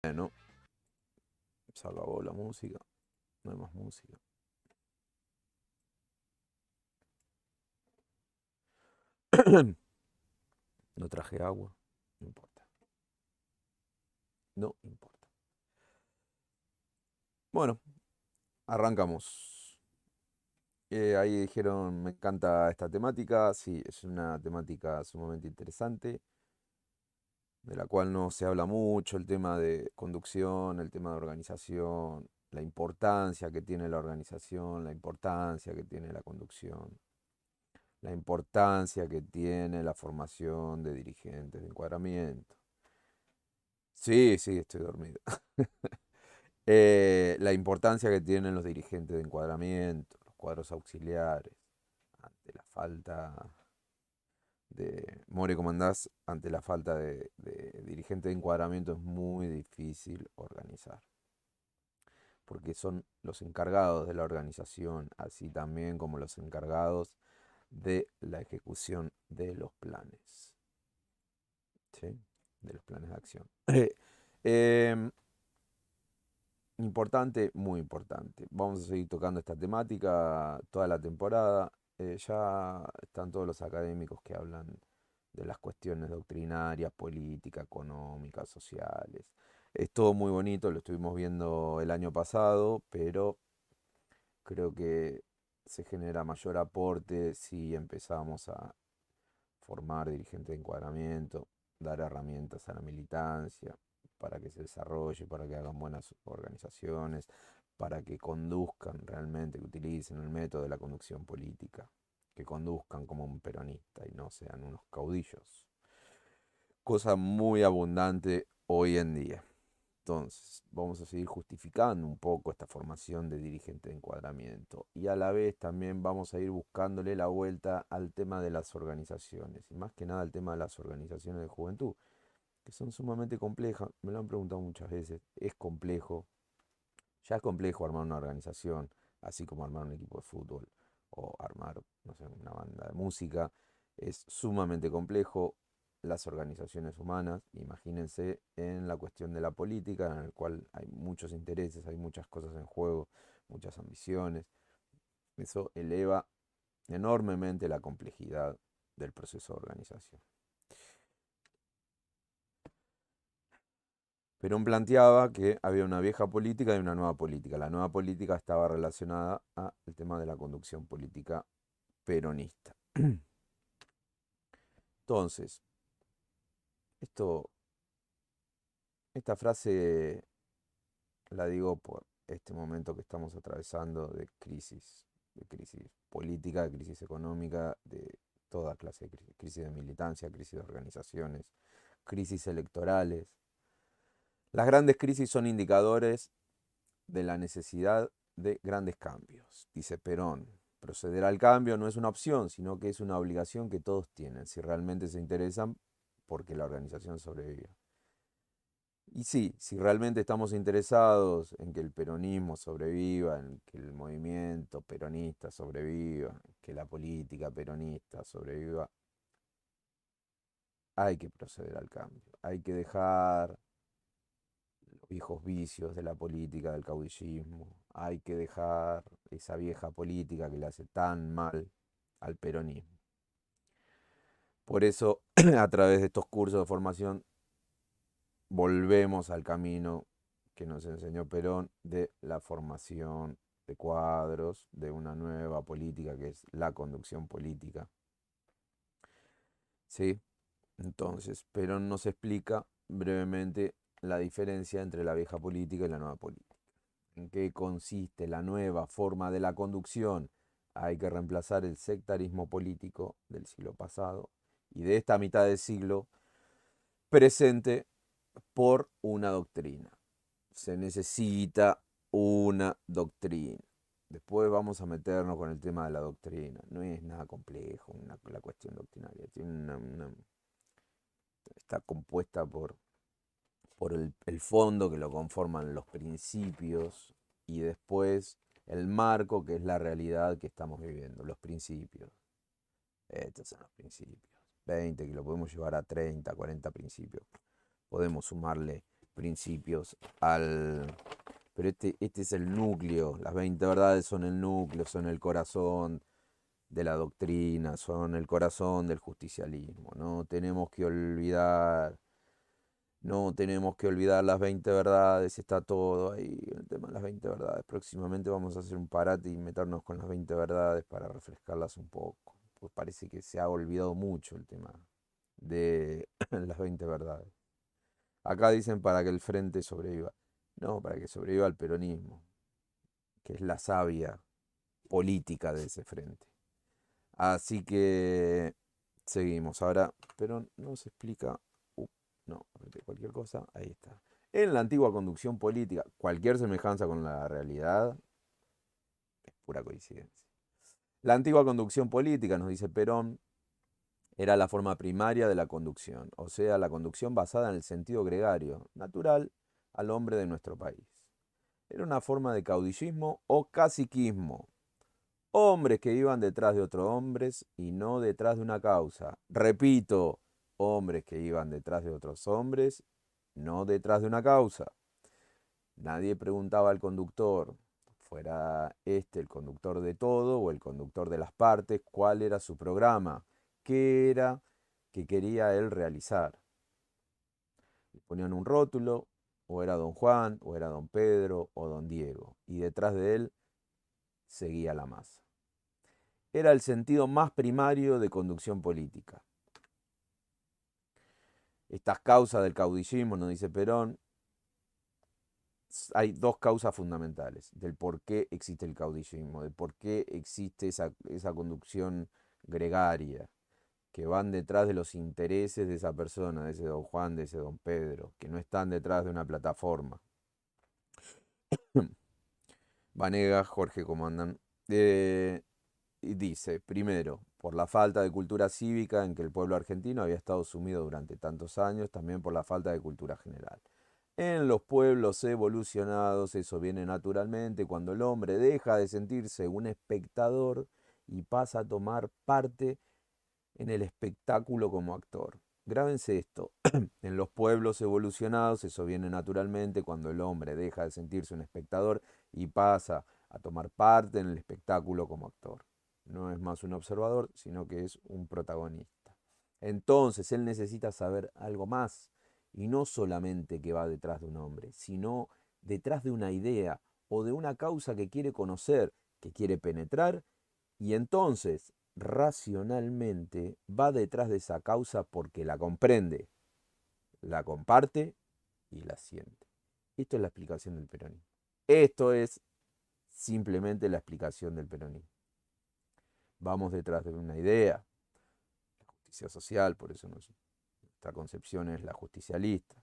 Bueno, se acabó la música, no hay más música. No traje agua, no importa, no importa. Bueno, arrancamos. Ahí dijeron, me encanta esta temática, sí, es una temática sumamente interesante, de la cual no se habla mucho, el tema de conducción, el tema de organización, la importancia que tiene la organización, la importancia que tiene la conducción, la importancia que tiene la formación de dirigentes de encuadramiento. Sí, sí, estoy dormido. La importancia que tienen los dirigentes de encuadramiento, los cuadros auxiliares, ante la falta de, More, ¿cómo andás? Ante la falta de dirigente de encuadramiento es muy difícil organizar, porque son los encargados de la organización, así también como los encargados de la ejecución de los planes, ¿sí? De los planes de acción. Em, Importante, muy importante. Vamos a seguir tocando esta temática toda la temporada. Ya están todos los académicos que hablan de las cuestiones doctrinarias, políticas, económicas, sociales. Es todo muy bonito, lo estuvimos viendo el año pasado, pero creo que se genera mayor aporte si empezamos a formar dirigentes de encuadramiento, dar herramientas a la militancia para que se desarrolle, para que hagan buenas organizaciones, para que conduzcan realmente, que utilicen el método de la conducción política, que conduzcan como un peronista y no sean unos caudillos. Cosa muy abundante hoy en día. Entonces, vamos a seguir justificando un poco esta formación de dirigente de encuadramiento y a la vez también vamos a ir buscándole la vuelta al tema de las organizaciones y más que nada al tema de las organizaciones de juventud, que son sumamente complejas. Me lo han preguntado muchas veces, es complejo, ya es complejo armar una organización, así como armar un equipo de fútbol o armar, no sé, una banda de música. Es sumamente complejo las organizaciones humanas, imagínense en la cuestión de la política, en el cual hay muchos intereses, hay muchas cosas en juego, muchas ambiciones. Eso eleva enormemente la complejidad del proceso de organización. Perón planteaba que había una vieja política y una nueva política. La nueva política estaba relacionada al tema de la conducción política peronista. Entonces, esto, esta frase la digo por este momento que estamos atravesando de crisis política, de crisis económica, de toda clase de crisis, crisis de militancia, crisis de organizaciones, crisis electorales. Las grandes crisis son indicadores de la necesidad de grandes cambios, dice Perón. Proceder al cambio no es una opción, sino que es una obligación que todos tienen, si realmente se interesan porque la organización sobreviva. Y sí, si realmente estamos interesados en que el peronismo sobreviva, en que el movimiento peronista sobreviva, que la política peronista sobreviva, hay que proceder al cambio. Hay que dejar los viejos vicios de la política, del caudillismo. Hay que dejar esa vieja política que le hace tan mal al peronismo. Por eso, a través de estos cursos de formación, volvemos al camino que nos enseñó Perón de la formación de cuadros, de una nueva política que es la conducción política. ¿Sí? Entonces, Perón nos explica brevemente la diferencia entre la vieja política y la nueva política. ¿En qué consiste la nueva forma de la conducción? Hay que reemplazar el sectarismo político del siglo pasado y de esta mitad del siglo presente por una doctrina. Se necesita una doctrina. Después vamos a meternos con el tema de la doctrina. No es nada complejo la cuestión doctrinaria. Está compuesta por el fondo que lo conforman los principios y después el marco que es la realidad que estamos viviendo, los principios. Estos son los principios. 20 que lo podemos llevar a 30, 40 principios. Podemos sumarle principios al... Pero este es el núcleo, las 20 verdades son el núcleo, son el corazón de la doctrina, son el corazón del justicialismo. No tenemos que olvidar las 20 verdades, está todo ahí, el tema de las 20 verdades. Próximamente vamos a hacer un parate y meternos con las 20 verdades para refrescarlas un poco. Pues parece que se ha olvidado mucho el tema de las 20 verdades. Acá dicen para que el frente sobreviva. No, para que sobreviva el peronismo, que es la savia política de ese frente. Así que seguimos. Ahora, Perón nos explica. No, cualquier cosa, ahí está. En la antigua conducción política, cualquier semejanza con la realidad es pura coincidencia. La antigua conducción política, nos dice Perón, era la forma primaria de la conducción, o sea, la conducción basada en el sentido gregario, natural al hombre de nuestro país. Era una forma de caudillismo o caciquismo. Hombres que iban detrás de otros hombres y no detrás de una causa. Repito, hombres que iban detrás de otros hombres, no detrás de una causa. Nadie preguntaba al conductor, fuera este el conductor de todo o el conductor de las partes, cuál era su programa, qué era que quería él realizar. Le ponían un rótulo, o era don Juan, o era don Pedro, o don Diego, y detrás de él seguía la masa. Era el sentido más primario de conducción política. Estas causas del caudillismo, nos dice Perón, hay dos causas fundamentales del por qué existe el caudillismo, de por qué existe esa conducción gregaria, que van detrás de los intereses de esa persona, de ese don Juan, de ese don Pedro, que no están detrás de una plataforma. Vanegas, Jorge Comandan, y dice, primero, por la falta de cultura cívica en que el pueblo argentino había estado sumido durante tantos años, también por la falta de cultura general. En los pueblos evolucionados eso viene naturalmente cuando el hombre deja de sentirse un espectador y pasa a tomar parte en el espectáculo como actor. Grábense esto, en los pueblos evolucionados eso viene naturalmente cuando el hombre deja de sentirse un espectador y pasa a tomar parte en el espectáculo como actor. No es más un observador, sino que es un protagonista. Entonces él necesita saber algo más, y no solamente que va detrás de un hombre, sino detrás de una idea o de una causa que quiere conocer, que quiere penetrar, y entonces racionalmente va detrás de esa causa porque la comprende, la comparte y la siente. Esto es la explicación del peronismo. Esto es simplemente la explicación del peronismo. Vamos detrás de una idea, la justicia social, por eso nuestra concepción es la justicialista.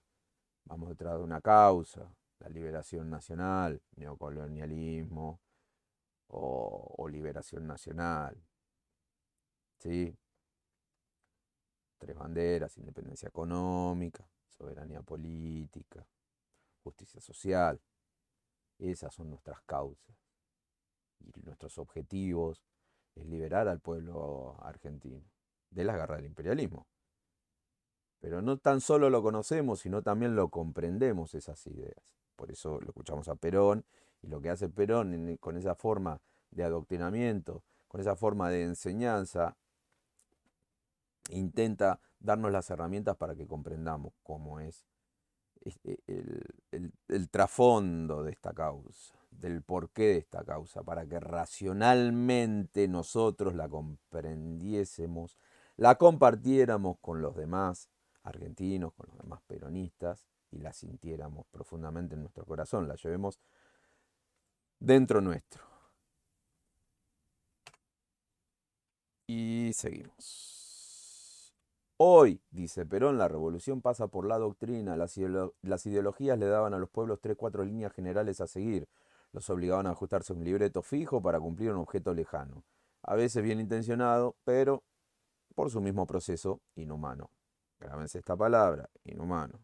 Vamos detrás de una causa, la liberación nacional, neocolonialismo o liberación nacional. ¿Sí? Tres banderas, independencia económica, soberanía política, justicia social. Esas son nuestras causas. Y nuestros objetivos es liberar al pueblo argentino de las garras del imperialismo. Pero no tan solo lo conocemos, sino también lo comprendemos esas ideas. Por eso lo escuchamos a Perón, y lo que hace Perón con esa forma de adoctrinamiento, con esa forma de enseñanza, intenta darnos las herramientas para que comprendamos cómo es el trasfondo de esta causa, del porqué de esta causa, para que racionalmente nosotros la comprendiésemos, la compartiéramos con los demás argentinos, con los demás peronistas, y la sintiéramos profundamente en nuestro corazón, la llevemos dentro nuestro. Y seguimos. Hoy, dice Perón, la revolución pasa por la doctrina. Las ideologías le daban a los pueblos 3, 4 líneas generales a seguir. Los obligaban a ajustarse a un libreto fijo para cumplir un objeto lejano. A veces bien intencionado, pero por su mismo proceso inhumano. Grábense esta palabra, inhumano.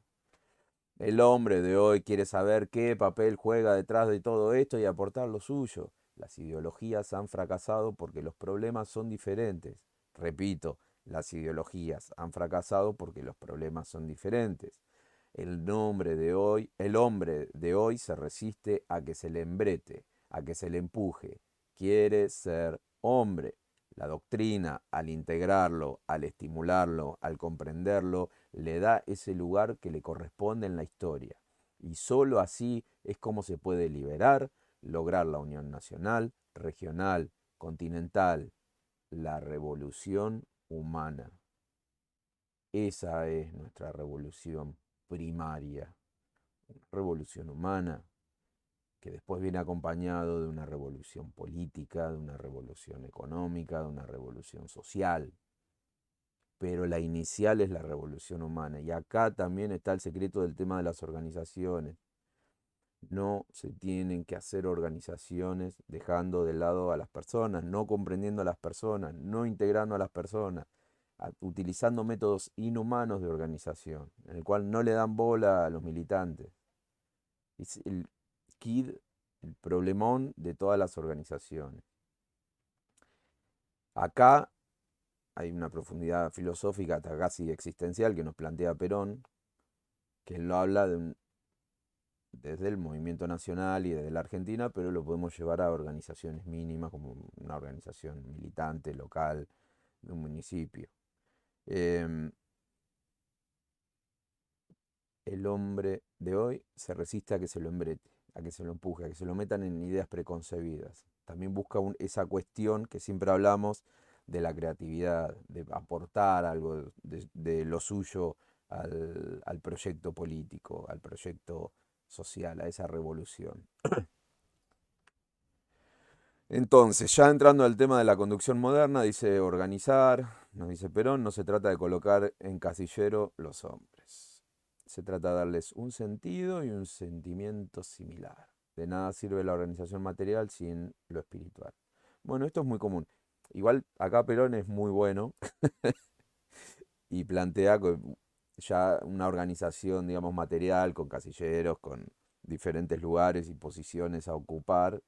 El hombre de hoy quiere saber qué papel juega detrás de todo esto y aportar lo suyo. Las ideologías han fracasado porque los problemas son diferentes. Repito, las ideologías han fracasado porque los problemas son diferentes. El hombre de hoy se resiste a que se le embrete, a que se le empuje. Quiere ser hombre. La doctrina, al integrarlo, al estimularlo, al comprenderlo, le da ese lugar que le corresponde en la historia. Y sólo así es como se puede liberar, lograr la unión nacional, regional, continental, la revolución humana. Esa es nuestra revolución primaria, una revolución humana que después viene acompañado de una revolución política, de una revolución económica, de una revolución social. Pero la inicial es la revolución humana. Y acá también está el secreto del tema de las organizaciones. No se tienen que hacer organizaciones dejando de lado a las personas, no comprendiendo a las personas, no integrando a las personas, utilizando métodos inhumanos de organización, en el cual no le dan bola a los militantes. Es el kid, el problemón de todas las organizaciones. Acá hay una profundidad filosófica, hasta casi existencial, que nos plantea Perón, que él lo habla desde el movimiento nacional y desde la Argentina, pero lo podemos llevar a organizaciones mínimas, como una organización militante, local, de un municipio. Em, el hombre de hoy se resiste a que se lo embrete, a que se lo empuje, a que se lo metan en ideas preconcebidas. También busca esa cuestión que siempre hablamos de la creatividad, de aportar algo de lo suyo al proyecto político, al proyecto social, a esa revolución. Entonces, ya entrando al tema de la conducción moderna, dice organizar, nos dice Perón, no se trata de colocar en casillero los hombres. Se trata de darles un sentido y un sentimiento similar. De nada sirve la organización material sin lo espiritual. Bueno, esto es muy común. Igual acá Perón es muy bueno y plantea ya una organización, digamos, material, con casilleros, con diferentes lugares y posiciones a ocupar,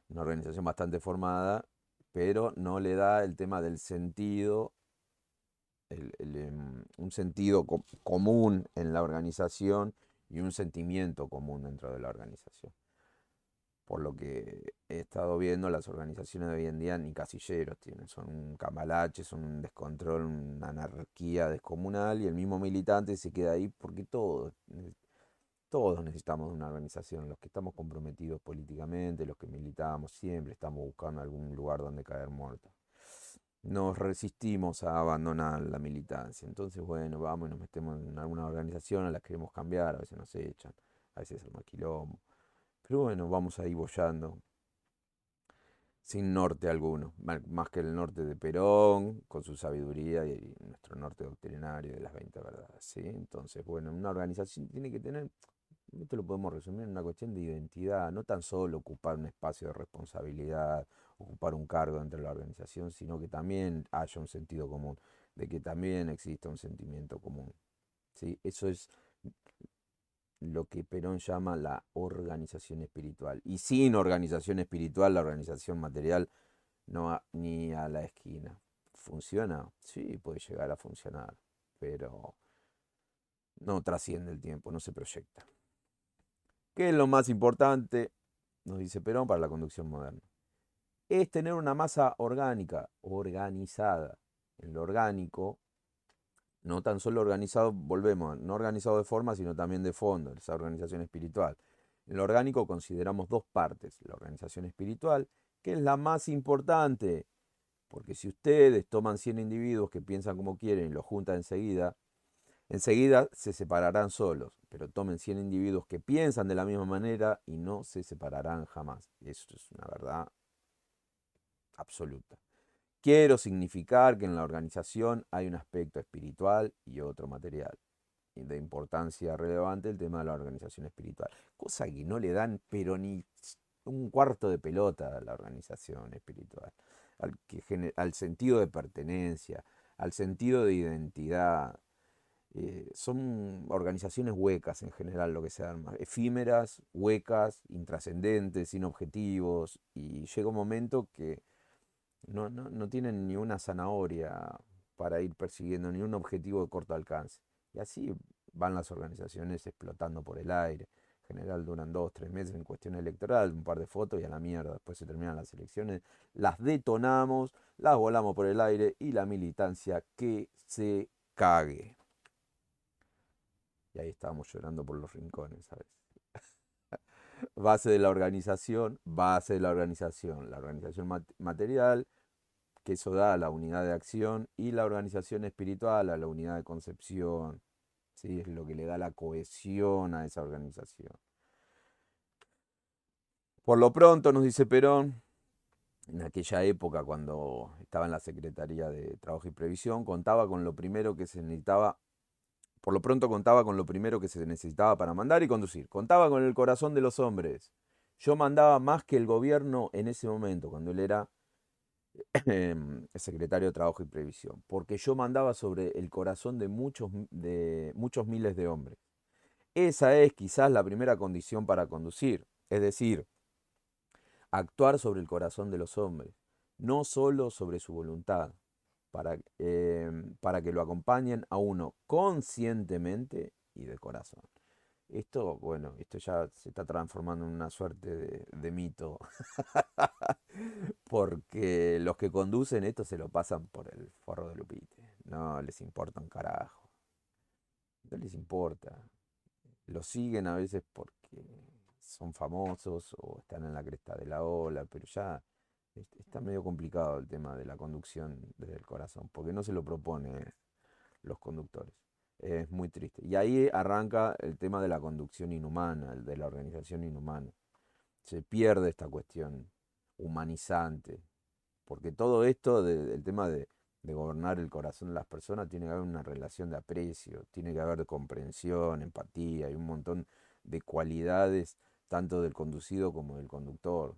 una organización bastante formada, pero no le da el tema del sentido, un sentido común en la organización y un sentimiento común dentro de la organización. Por lo que he estado viendo, las organizaciones de hoy en día ni casilleros tienen, son un cambalache, son un descontrol, una anarquía descomunal, y el mismo militante se queda ahí porque todos necesitamos de una organización, los que estamos comprometidos políticamente, los que militamos, siempre estamos buscando algún lugar donde caer muertos. Nos resistimos a abandonar la militancia. Entonces, bueno, vamos y nos metemos en alguna organización, a las queremos cambiar, a veces nos echan, a veces es más quilombo. Pero bueno, vamos ahí boyando, sin norte alguno, más que el norte de Perón, con su sabiduría y nuestro norte doctrinario de las 20 verdades, ¿sí? Entonces, bueno, una organización tiene que tener, esto lo podemos resumir en una cuestión de identidad, no tan solo ocupar un espacio de responsabilidad, ocupar un cargo dentro de la organización, sino que también haya un sentido común, de que también exista un sentimiento común, ¿sí? Eso es lo que Perón llama la organización espiritual. Y sin organización espiritual, la organización material no va ni a la esquina. ¿Funciona? Sí, puede llegar a funcionar, pero no trasciende el tiempo, no se proyecta. ¿Qué es lo más importante? Nos dice Perón para la conducción moderna. Es tener una masa orgánica, organizada. En lo orgánico, no tan solo organizado, volvemos, no organizado de forma, sino también de fondo, esa organización espiritual. En lo orgánico consideramos dos partes, la organización espiritual, que es la más importante, porque si ustedes toman 100 individuos que piensan como quieren y los juntan enseguida se separarán solos, pero tomen 100 individuos que piensan de la misma manera y no se separarán jamás. Eso es una verdad absoluta. Quiero significar que en la organización hay un aspecto espiritual y otro material. Y de importancia relevante el tema de la organización espiritual. Cosa que no le dan, pero ni un cuarto de pelota a la organización espiritual. Al sentido de pertenencia, al sentido de identidad. Son organizaciones huecas en general lo que se arma. Efímeras, huecas, intrascendentes, sin objetivos. Y llega un momento que no tienen ni una zanahoria para ir persiguiendo, ni un objetivo de corto alcance. Y así van las organizaciones explotando por el aire. En general duran 2, 3 meses en cuestión electoral, un par de fotos y a la mierda. Después se terminan las elecciones, las detonamos, las volamos por el aire y la militancia que se cague. Y ahí estábamos llorando por los rincones, ¿sabes? Base de la organización material, que eso da a la unidad de acción, y la organización espiritual a la unidad de concepción. ¿Sí? Es lo que le da la cohesión a esa organización. Por lo pronto, nos dice Perón, en aquella época cuando estaba en la Secretaría de Trabajo y Previsión, contaba con lo primero que se necesitaba. Por lo pronto contaba con lo primero que se necesitaba para mandar y conducir. Contaba con el corazón de los hombres. Yo mandaba más que el gobierno en ese momento, cuando él era secretario de Trabajo y Previsión, porque yo mandaba sobre el corazón de muchos miles de hombres. Esa es quizás la primera condición para conducir, es decir, actuar sobre el corazón de los hombres, no solo sobre su voluntad, para que lo acompañen a uno conscientemente y de corazón. Esto, bueno, esto ya se está transformando en una suerte de mito, porque los que conducen esto se lo pasan por el forro de Lupite. No les importa un carajo, no les importa. Lo siguen a veces porque son famosos o están en la cresta de la ola, pero ya está medio complicado el tema de la conducción desde el corazón, porque no se lo propone los conductores. Es muy triste. Y ahí arranca el tema de la conducción inhumana, el de la organización inhumana. Se pierde esta cuestión humanizante, porque todo esto, el tema de gobernar el corazón de las personas, tiene que haber una relación de aprecio, tiene que haber comprensión, empatía y un montón de cualidades, tanto del conducido como del conductor,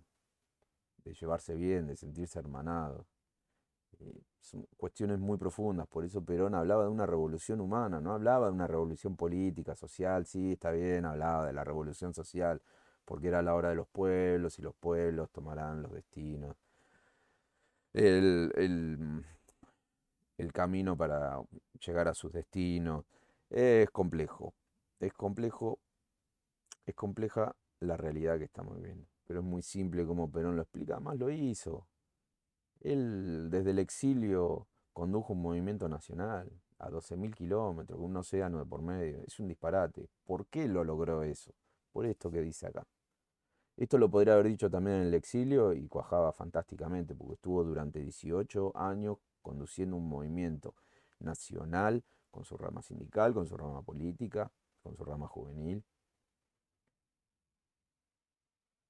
de llevarse bien, de sentirse hermanado. Son cuestiones muy profundas, por eso Perón hablaba de una revolución humana, no hablaba de una revolución política, social, sí, está bien, hablaba de la revolución social, porque era la hora de los pueblos y los pueblos tomarán los destinos. El, el, el camino para llegar a sus destinos. Es complejo, es complejo, es compleja la realidad que estamos viviendo, pero es muy simple como Perón lo explica, además lo hizo. Él desde el exilio condujo un movimiento nacional a 12.000 kilómetros, con un océano de por medio. Es un disparate. ¿Por qué lo logró eso? Por esto que dice acá. Esto lo podría haber dicho también en el exilio y cuajaba fantásticamente, porque estuvo durante 18 años conduciendo un movimiento nacional con su rama sindical, con su rama política, con su rama juvenil,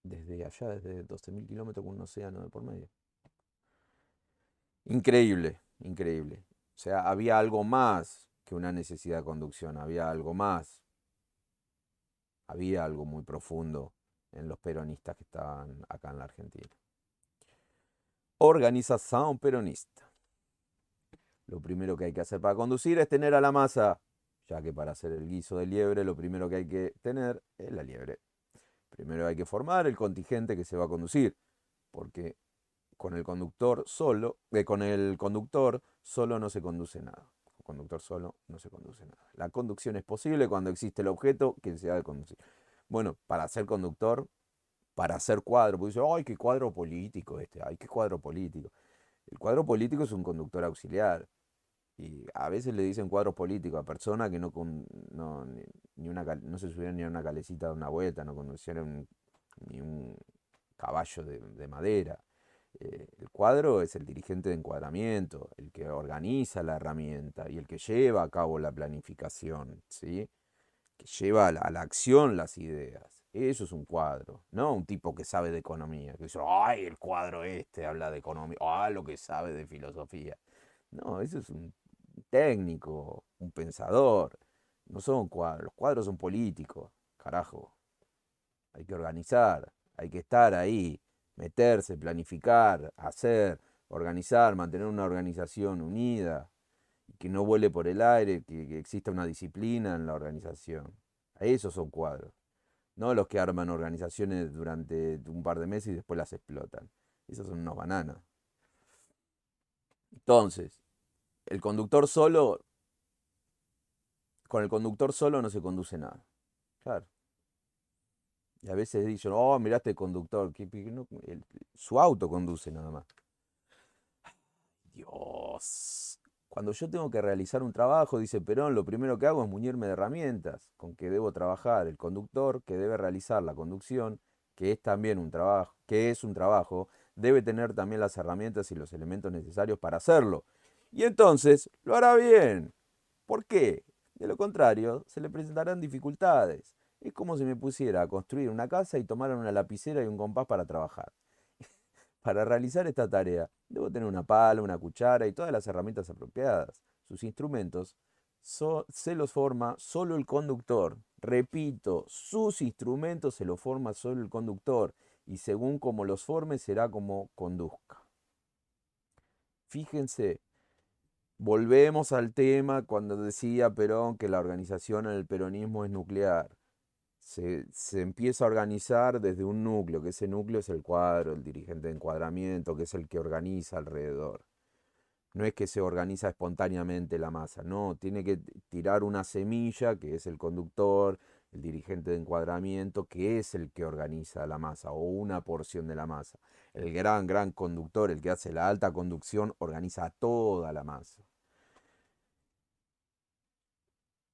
desde allá, desde 12.000 kilómetros con un océano de por medio. Increíble, increíble. O sea, había algo más que una necesidad de conducción, había algo más, había algo muy profundo en los peronistas que estaban acá en la Argentina. Organización peronista. Lo primero que hay que hacer para conducir es tener a la masa, ya que para hacer el guiso de liebre lo primero que hay que tener es la liebre. Primero hay que formar el contingente que se va a conducir, porque con el conductor solo no se conduce nada. Con conductor solo no se conduce nada. La conducción es posible cuando existe el objeto que se ha de conducir. Bueno, para ser conductor, para hacer cuadro, porque dice, ay, qué cuadro político este, ay, qué cuadro político. El cuadro político es un conductor auxiliar. Y a veces le dicen cuadros políticos a personas que no se subieron ni a una calecita de una vuelta, no conducieron ni un caballo de madera. El cuadro es el dirigente de encuadramiento, el que organiza la herramienta y el que lleva a cabo la planificación, ¿sí? Que lleva a la acción las ideas. Eso es un cuadro, no un tipo que sabe de economía, que dice, ay, el cuadro este habla de economía, ah, lo que sabe de filosofía. No, eso es un técnico, un pensador. No son cuadros, los cuadros son políticos, carajo. Hay que organizar, hay que estar ahí, meterse, planificar, hacer, organizar, mantener una organización unida, que no vuele por el aire, que exista una disciplina en la organización. Esos son cuadros, no los que arman organizaciones durante un par de meses y después las explotan. Esos son unos bananas. Entonces, el conductor solo Con el conductor solo no se conduce nada. Claro. Y a veces dicen, oh, mirá este conductor, su auto conduce nada más. Dios. Cuando yo tengo que realizar un trabajo, dice Perón, lo primero que hago es muñirme de herramientas con que debo trabajar. El conductor que debe realizar la conducción, que es también un trabajo, debe tener también las herramientas y los elementos necesarios para hacerlo. Y entonces lo hará bien. ¿Por qué? De lo contrario, se le presentarán dificultades. Es como si me pusiera a construir una casa y tomara una lapicera y un compás para trabajar. Para realizar esta tarea, debo tener una pala, una cuchara y todas las herramientas apropiadas. Sus instrumentos se los forma solo el conductor. Repito, sus instrumentos se los forma solo el conductor y según como los forme será como conduzca. Fíjense, volvemos al tema cuando decía Perón que la organización en el peronismo es nuclear. Se empieza a organizar desde un núcleo, que ese núcleo es el cuadro, el dirigente de encuadramiento, que es el que organiza alrededor. No es que se organiza espontáneamente la masa, no, tiene que tirar una semilla, que es el conductor, el dirigente de encuadramiento, que es el que organiza la masa o una porción de la masa. El gran conductor, el que hace la alta conducción, organiza toda la masa.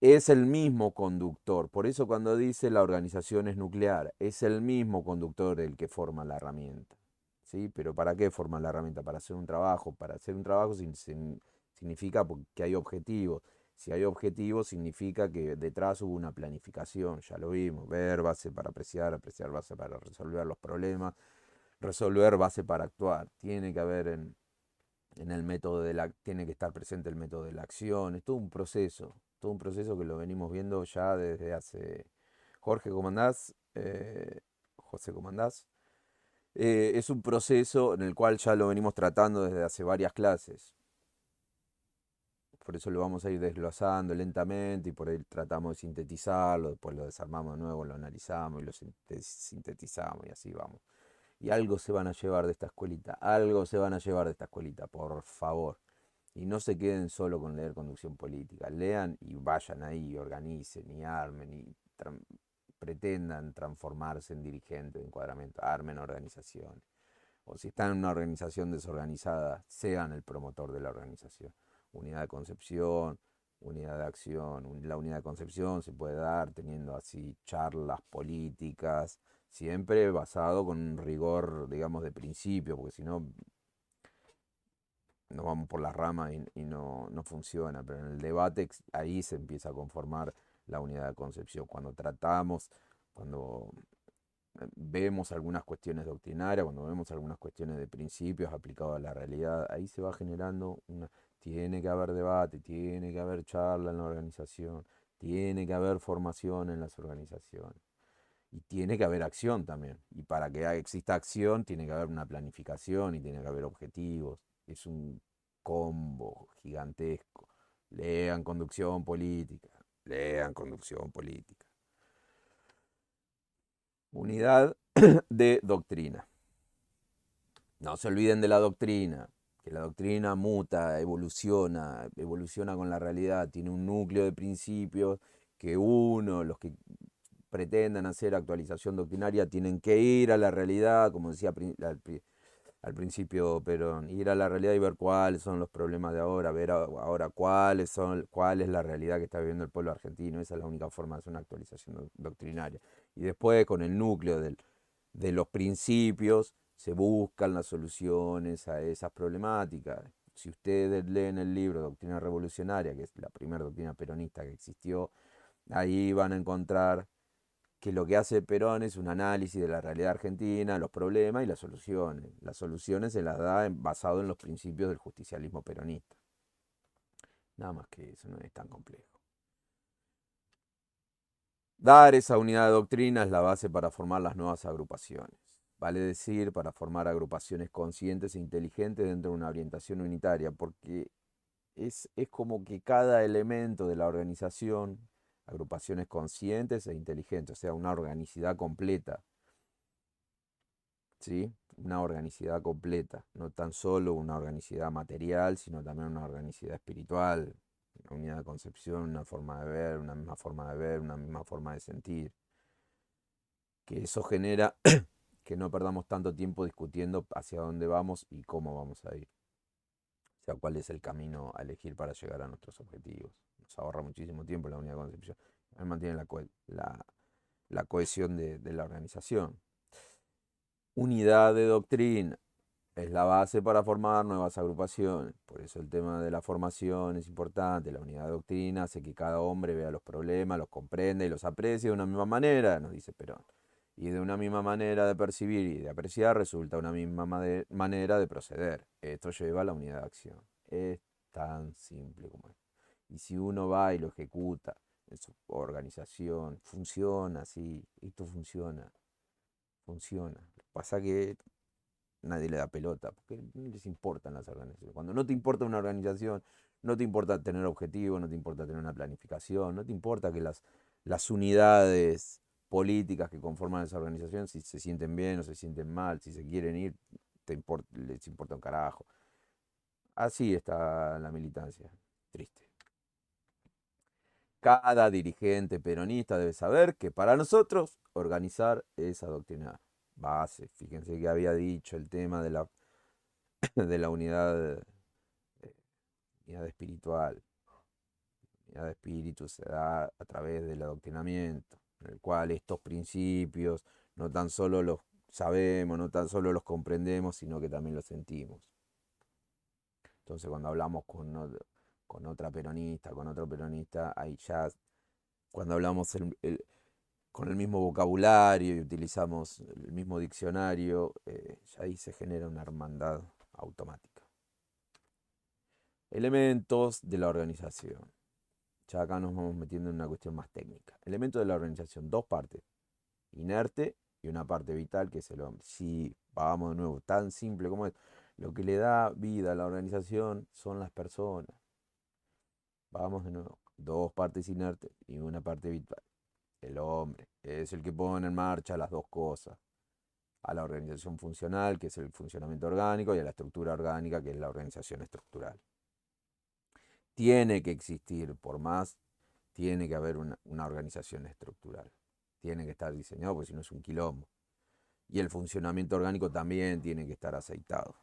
Es el mismo conductor. Por eso cuando dice la organización es nuclear, es el mismo conductor el que forma la herramienta. ¿Sí? Pero ¿para qué forma la herramienta? Para hacer un trabajo. Para hacer un trabajo significa que hay objetivos. Si hay objetivos significa que detrás hubo una planificación, ya lo vimos. Ver base para apreciar, apreciar base para resolver los problemas, resolver base para actuar. Tiene que haber en el método tiene que estar presente el método de la acción, es todo un proceso que lo venimos viendo ya desde hace. Jorge, ¿cómo andás? José, ¿cómo andás? Es un proceso en el cual ya lo venimos tratando desde hace varias clases. Por eso lo vamos a ir desglosando lentamente y por ahí tratamos de sintetizarlo, después lo desarmamos de nuevo, lo analizamos y lo sintetizamos y así vamos. Y algo se van a llevar de esta escuelita, algo se van a llevar de esta escuelita, por favor. Y no se queden solo con leer conducción política, lean y vayan ahí, organicen y armen y pretendan transformarse en dirigentes de encuadramiento, armen organizaciones. O si están en una organización desorganizada, sean el promotor de la organización. Unidad de concepción, unidad de acción. La unidad de concepción se puede dar teniendo así charlas políticas, siempre basado con un rigor, digamos, de principio, porque si no nos vamos por las ramas y no funciona. Pero en el debate ahí se empieza a conformar la unidad de concepción. Cuando vemos algunas cuestiones doctrinarias, cuando vemos algunas cuestiones de principios aplicados a la realidad, ahí se va generando tiene que haber debate, tiene que haber charla en la organización, tiene que haber formación en las organizaciones. Y tiene que haber acción también. Y para que exista acción, tiene que haber una planificación y tiene que haber objetivos. Es un combo gigantesco. Lean conducción política. Lean conducción política. Unidad de doctrina. No se olviden de la doctrina, que la doctrina muta, evoluciona con la realidad, tiene un núcleo de principios que los que pretendan hacer actualización doctrinaria, tienen que ir a la realidad, como decía al principio Perón, ir a la realidad y ver cuáles son los problemas de ahora, ver ahora cuál es la realidad que está viviendo el pueblo argentino. Esa es la única forma de hacer una actualización doctrinaria. Y después, con el núcleo de los principios, se buscan las soluciones a esas problemáticas. Si ustedes leen el libro Doctrina Revolucionaria, que es la primera doctrina peronista que existió, ahí van a encontrar que lo que hace Perón es un análisis de la realidad argentina, los problemas y las soluciones. Las soluciones se las da basado en los principios del justicialismo peronista. Nada más que eso, no es tan complejo. Dar esa unidad de doctrina es la base para formar las nuevas agrupaciones. Vale decir, para formar agrupaciones conscientes e inteligentes dentro de una orientación unitaria, porque es como que cada elemento de la organización, agrupaciones conscientes e inteligentes, o sea, una organicidad completa, ¿sí? Una organicidad completa, no tan solo una organicidad material, sino también una organicidad espiritual. Una unidad de concepción, una forma de ver, una misma forma de ver, una misma forma de sentir. Que eso genera que no perdamos tanto tiempo discutiendo hacia dónde vamos y cómo vamos a ir. O sea, cuál es el camino a elegir para llegar a nuestros objetivos. Nos ahorra muchísimo tiempo la unidad de concepción. Mantiene la cohesión de la organización. Unidad de doctrina. Es la base para formar nuevas agrupaciones. Por eso el tema de la formación es importante. La unidad de doctrina hace que cada hombre vea los problemas, los comprenda y los aprecie de una misma manera, nos dice Perón. Y de una misma manera de percibir y de apreciar resulta una misma manera de proceder. Esto lleva a la unidad de acción. Es tan simple como es. Y si uno va y lo ejecuta en su organización, funciona así, esto funciona, funciona. Lo que pasa que nadie le da pelota, porque no les importan las organizaciones. Cuando no te importa una organización, no te importa tener objetivos, no te importa tener una planificación, no te importa que las unidades políticas que conforman esa organización, si se sienten bien o se sienten mal, si se quieren ir, les importa un carajo. Así está la militancia, triste. Cada dirigente peronista debe saber que para nosotros organizar es adoctrinar. Base, fíjense que había dicho el tema de la unidad espiritual. La unidad de espíritu se da a través del adoctrinamiento, en el cual estos principios no tan solo los sabemos, no tan solo los comprendemos, sino que también los sentimos. Entonces cuando hablamos con otra peronista, con otro peronista, ahí ya, cuando hablamos con el mismo vocabulario y utilizamos el mismo diccionario, ya ahí se genera una hermandad automática. Elementos de la organización. Ya acá nos vamos metiendo en una cuestión más técnica. Elementos de la organización, dos partes. Inerte y una parte vital que es el hombre. Sí, vamos de nuevo, tan simple como es. Lo que le da vida a la organización son las personas. Vamos de nuevo. Dos partes inertes y una parte vital. El hombre es el que pone en marcha las dos cosas. A la organización funcional, que es el funcionamiento orgánico, y a la estructura orgánica, que es la organización estructural. Tiene que existir, por más, tiene que haber una organización estructural. Tiene que estar diseñado, porque si no es un quilombo. Y el funcionamiento orgánico también tiene que estar aceitado.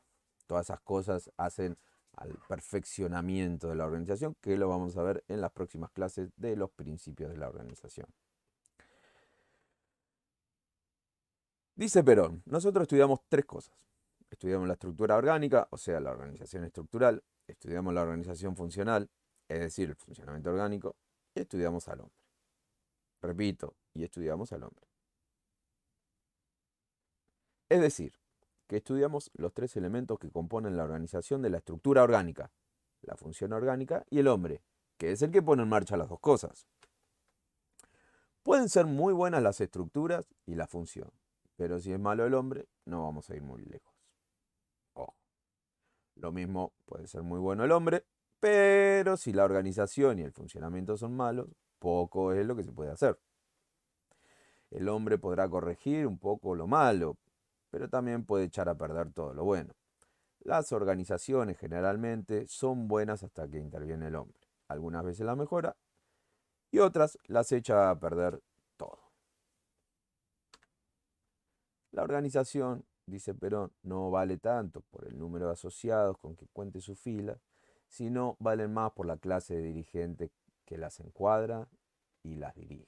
Todas esas cosas hacen al perfeccionamiento de la organización, que lo vamos a ver en las próximas clases de los principios de la organización. Dice Perón, nosotros estudiamos tres cosas. Estudiamos la estructura orgánica, o sea, la organización estructural, estudiamos la organización funcional, es decir, el funcionamiento orgánico, y estudiamos al hombre. Repito, y estudiamos al hombre. Es decir, que estudiamos los tres elementos que componen la organización de la estructura orgánica, la función orgánica y el hombre, que es el que pone en marcha las dos cosas. Pueden ser muy buenas las estructuras y la función, pero si es malo el hombre, no vamos a ir muy lejos. Ojo. Lo mismo puede ser muy bueno el hombre, pero si la organización y el funcionamiento son malos, poco es lo que se puede hacer. El hombre podrá corregir un poco lo malo, pero también puede echar a perder todo lo bueno. Las organizaciones generalmente son buenas hasta que interviene el hombre. Algunas veces las mejora y otras las echa a perder todo. La organización, dice Perón, no vale tanto por el número de asociados con que cuente su fila, sino valen más por la clase de dirigente que las encuadra y las dirige.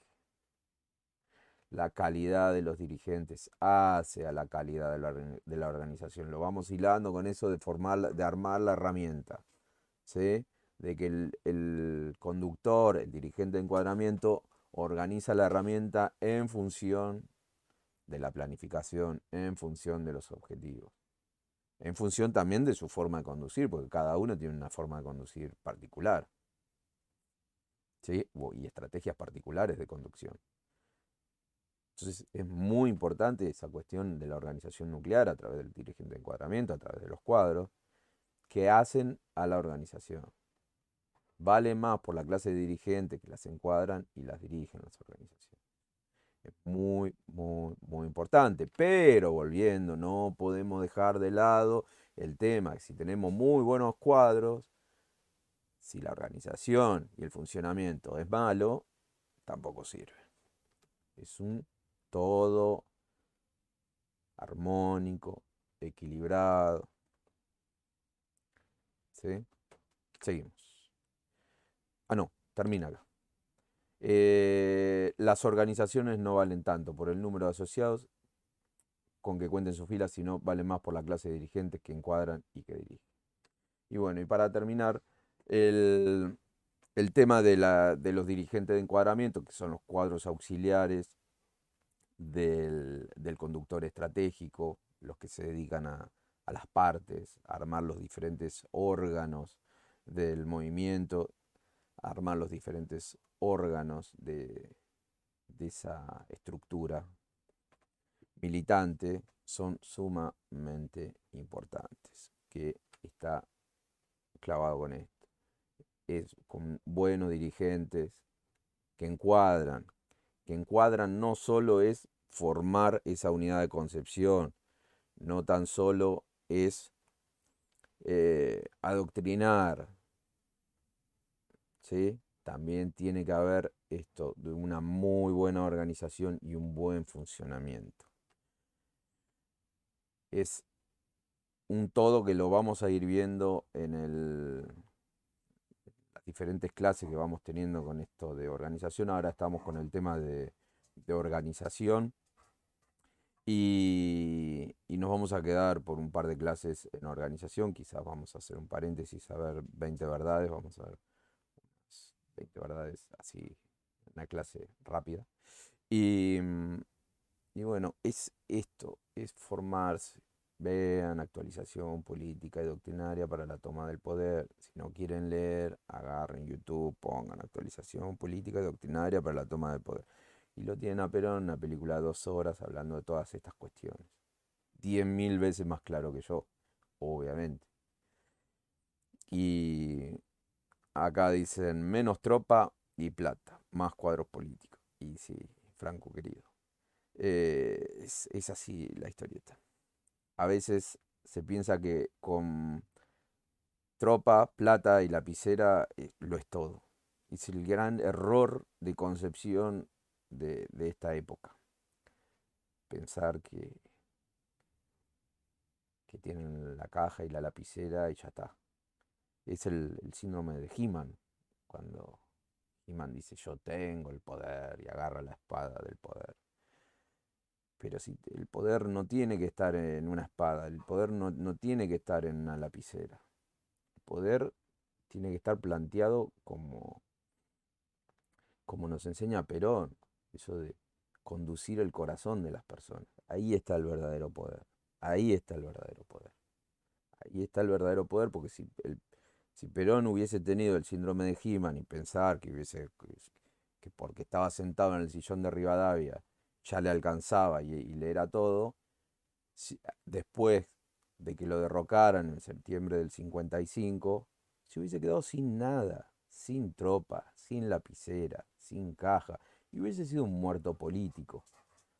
La calidad de los dirigentes hace a la calidad de la organización. Lo vamos hilando con eso de armar la herramienta. ¿Sí? De que el conductor, el dirigente de encuadramiento, organiza la herramienta en función de la planificación, en función de los objetivos, en función también de su forma de conducir, porque cada uno tiene una forma de conducir particular, ¿sí? Y estrategias particulares de conducción. Entonces es muy importante esa cuestión de la organización nuclear a través del dirigente de encuadramiento, a través de los cuadros, que hacen a la organización. Vale más por la clase de dirigentes que las encuadran y las dirigen las organizaciones. Es muy, muy, muy importante. Pero volviendo, no podemos dejar de lado el tema que si tenemos muy buenos cuadros, Si la organización y el funcionamiento es malo, tampoco sirve. Es un todo armónico, equilibrado. ¿Sí? Seguimos. Ah, no, termina acá. Las organizaciones no valen tanto por el número de asociados con que cuenten sus filas, sino valen más por la clase de dirigentes que encuadran y que dirigen. Y bueno, y para terminar, el, el tema de los dirigentes de encuadramiento, que son los cuadros auxiliares del conductor estratégico, los que se dedican a las partes, a armar los diferentes órganos del movimiento, a armar los diferentes órganos de esa estructura militante, son sumamente importantes, que está clavado con esto. Es con buenos dirigentes que encuadran no solo es formar esa unidad de concepción, no tan solo es adoctrinar, ¿sí? También tiene que haber esto de una muy buena organización y un buen funcionamiento. Es un todo que lo vamos a ir viendo en las diferentes clases que vamos teniendo con esto de organización. Ahora estamos con el tema de organización y nos vamos a quedar por un par de clases en organización. Quizás vamos a hacer un paréntesis a ver 20 verdades, vamos a ver 20 verdades así, una clase rápida. Y, y bueno, es esto, es formarse. Vean actualización política y doctrinaria para la toma del poder. Si no quieren leer, agarren YouTube, pongan actualización política y doctrinaria para la toma del poder. Y lo tienen a Perón, una película de 2 horas hablando de todas estas cuestiones. 10.000 veces más claro que yo, obviamente. Y acá dicen menos tropa y plata, más cuadros políticos. Y sí, Franco querido. Es así la historieta. A veces se piensa que con tropa, plata y lapicera lo es todo. Es el gran error de concepción de esta época. Pensar que tienen la caja y la lapicera y ya está. Es el síndrome de He-Man, cuando He-Man dice yo tengo el poder y agarra la espada del poder. Pero si el poder no tiene que estar en una espada, el poder no tiene que estar en una lapicera. El poder tiene que estar planteado como nos enseña Perón, eso de conducir el corazón de las personas. Ahí está el verdadero poder. Ahí está el verdadero poder. Ahí está el verdadero poder, porque si Perón hubiese tenido el síndrome de He-Man y pensar que porque estaba sentado en el sillón de Rivadavia ya le alcanzaba y le era todo, después de que lo derrocaran en septiembre del 55, se hubiese quedado sin nada, sin tropa, sin lapicera, sin caja, y hubiese sido un muerto político.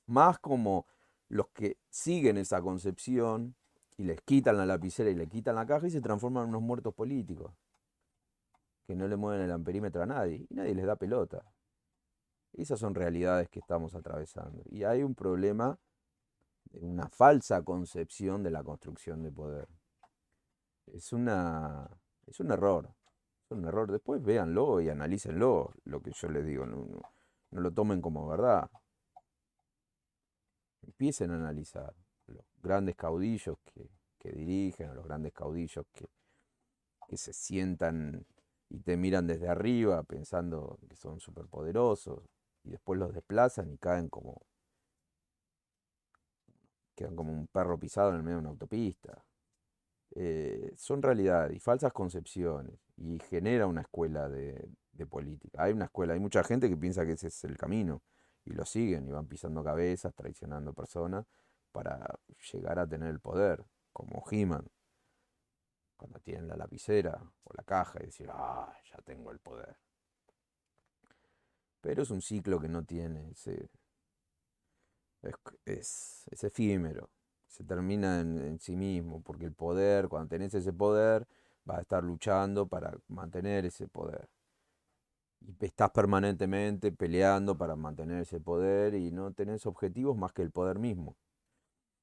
Más como los que siguen esa concepción y les quitan la lapicera y le quitan la caja y se transforman en unos muertos políticos, que no le mueven el amperímetro a nadie y nadie les da pelota. Esas son realidades que estamos atravesando. Y hay un problema, una falsa concepción de la construcción de poder. Es una, es un error. Es un error. Después véanlo y analícenlo, lo que yo les digo. No lo tomen como verdad. Empiecen a analizar los grandes caudillos que dirigen, a los grandes caudillos que se sientan y te miran desde arriba pensando que son superpoderosos y después los desplazan y quedan como un perro pisado en el medio de una autopista. Son realidades y falsas concepciones y genera una escuela de política. Hay una escuela, hay mucha gente que piensa que ese es el camino y lo siguen y van pisando cabezas, traicionando personas para llegar a tener el poder, como He-Man, cuando tienen la lapicera o la caja y decir, ya tengo el poder. Pero es un ciclo que no tiene, es efímero, se termina en sí mismo, porque el poder, cuando tenés ese poder, vas a estar luchando para mantener ese poder. Y estás permanentemente peleando para mantener ese poder y no tenés objetivos más que el poder mismo.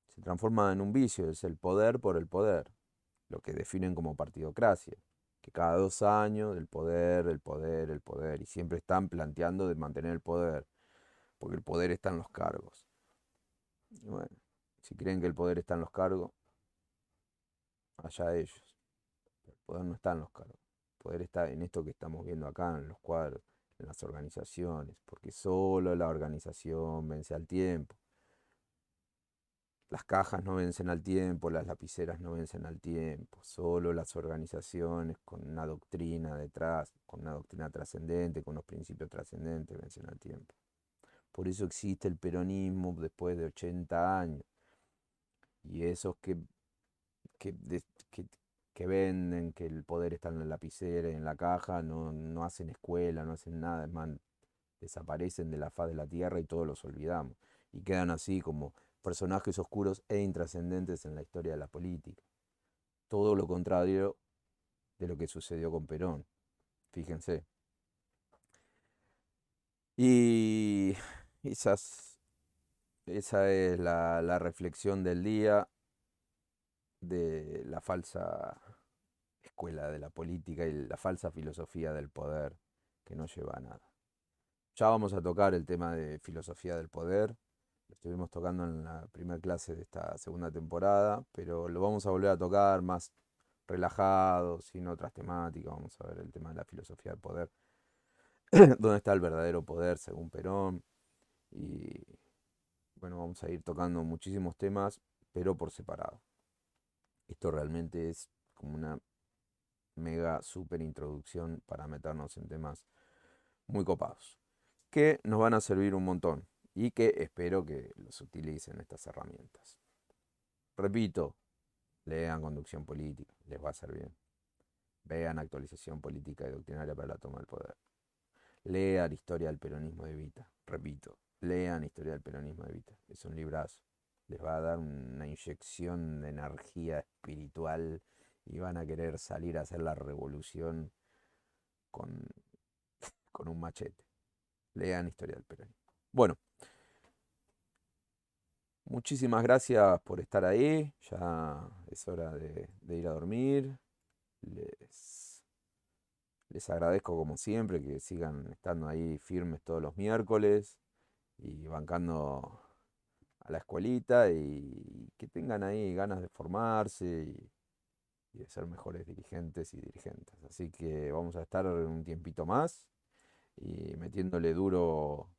Se transforma en un vicio, es el poder por el poder, lo que definen como partidocracia, que cada 2 años el poder, el poder, el poder, y siempre están planteando de mantener el poder, porque el poder está en los cargos. Y bueno, si creen que el poder está en los cargos, allá ellos. El poder no está en los cargos. El poder está en esto que estamos viendo acá, en los cuadros, en las organizaciones, porque solo la organización vence al tiempo. Las cajas no vencen al tiempo, las lapiceras no vencen al tiempo, solo las organizaciones con una doctrina detrás, con una doctrina trascendente, con unos principios trascendentes vencen al tiempo. Por eso existe el peronismo después de 80 años. Y esos que, de- que- que venden que el poder está en la lapicera y en la caja, no hacen escuela, no hacen nada, es más, desaparecen de la faz de la tierra y todos los olvidamos. Y quedan así como personajes oscuros e intrascendentes en la historia de la política. Todo lo contrario de lo que sucedió con Perón, fíjense. Y esa es la reflexión del día de la falsa escuela de la política y la falsa filosofía del poder que no lleva a nada. Ya vamos a tocar el tema de filosofía del poder. Lo estuvimos tocando en la primera clase de esta segunda temporada, pero lo vamos a volver a tocar más relajado, sin otras temáticas. Vamos a ver el tema de la filosofía del poder. ¿Dónde está el verdadero poder según Perón? Y bueno, vamos a ir tocando muchísimos temas, pero por separado. Esto realmente es como una mega super introducción para meternos en temas muy copados, que nos van a servir un montón y que espero que los utilicen estas herramientas. Repito, lean Conducción Política, les va a ser bien. Vean Actualización Política y Doctrinaria para la Toma del Poder. Lean Historia del Peronismo de Evita. Repito, lean Historia del Peronismo de Evita. Es un librazo. Les va a dar una inyección de energía espiritual y van a querer salir a hacer la revolución con, con un machete. Lean Historia del Peronismo. Bueno, muchísimas gracias por estar ahí. Ya es hora de ir a dormir. Les agradezco como siempre que sigan estando ahí firmes todos los miércoles y bancando a la escuelita y que tengan ahí ganas de formarse y de ser mejores dirigentes y dirigentes. Así que vamos a estar un tiempito más y metiéndole duro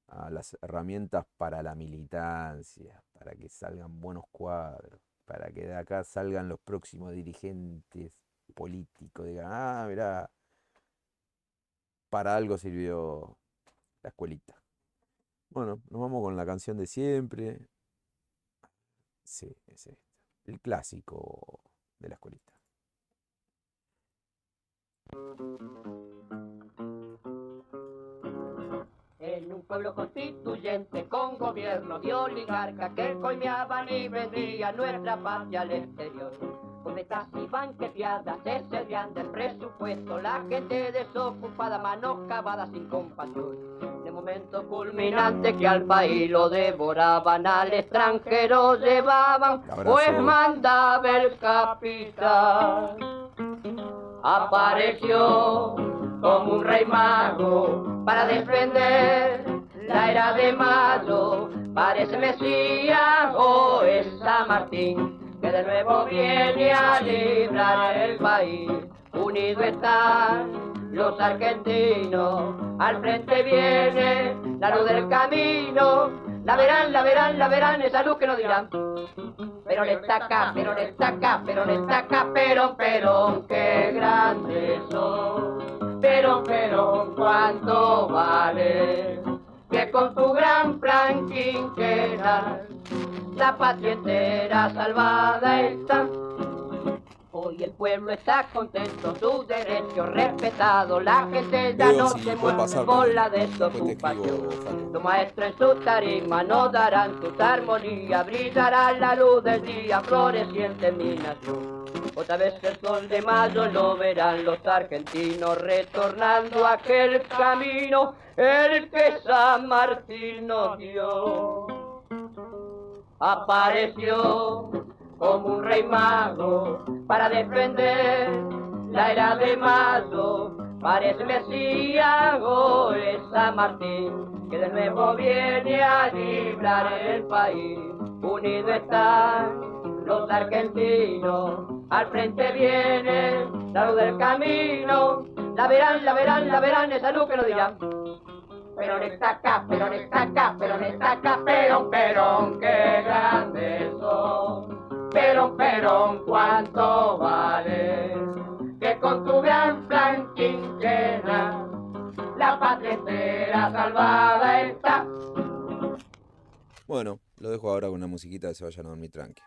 a las herramientas para la militancia, para que salgan buenos cuadros, para que de acá salgan los próximos dirigentes políticos, digan, ah, mirá, para algo sirvió la escuelita. Bueno, nos vamos con la canción de siempre. Sí, es esta. El clásico de la escuelita. En un pueblo constituyente con gobierno de oligarca que coimeaban y vendían nuestra patria al exterior. Con metas y banqueteadas se servían del presupuesto la gente desocupada, manos cavadas sin compasión. De momento culminante que al país lo devoraban, al extranjero llevaban, pues mandaba el capital. Apareció como un rey mago para defender la era de Mayo. Parece Mesías o es San Martín, que de nuevo viene a librar el país. Unido están los argentinos, al frente viene la luz del camino. La verán, la verán, la verán, esa luz que no dirán. Pero le está acá, pero le está acá, pero le está acá, pero, qué grandes son. Pero, cuánto vale que con tu gran plan quinquenal la patria entera salvada está. Hoy y el pueblo está contento, sus derechos respetados, la gente ya Veo no si se puedo mueve pasar por con la él. Después te escribo, desocupación. Facu. Los maestros en su tarima nos darán sus armonías, brillará la luz del día floreciente en mi nación. Otra vez el sol de mayo lo verán los argentinos retornando a aquel camino, el que San Martín nos dio. Apareció como un rey mago para defender la era de mayo. Parece Mesías o es San Martín, que de nuevo viene a librar el país. Unidos están los argentinos, al frente viene la luz del camino. La verán, la verán, la verán, esa luz que lo dirán. Perón está acá, Perón está acá, Perón está acá, Perón, Perón, qué grandes son. Perón, Perón, cuánto vale, que con tu gran plan quinquena la patria entera salvada está. Bueno, lo dejo ahora con una musiquita que se vayan a dormir tranqui.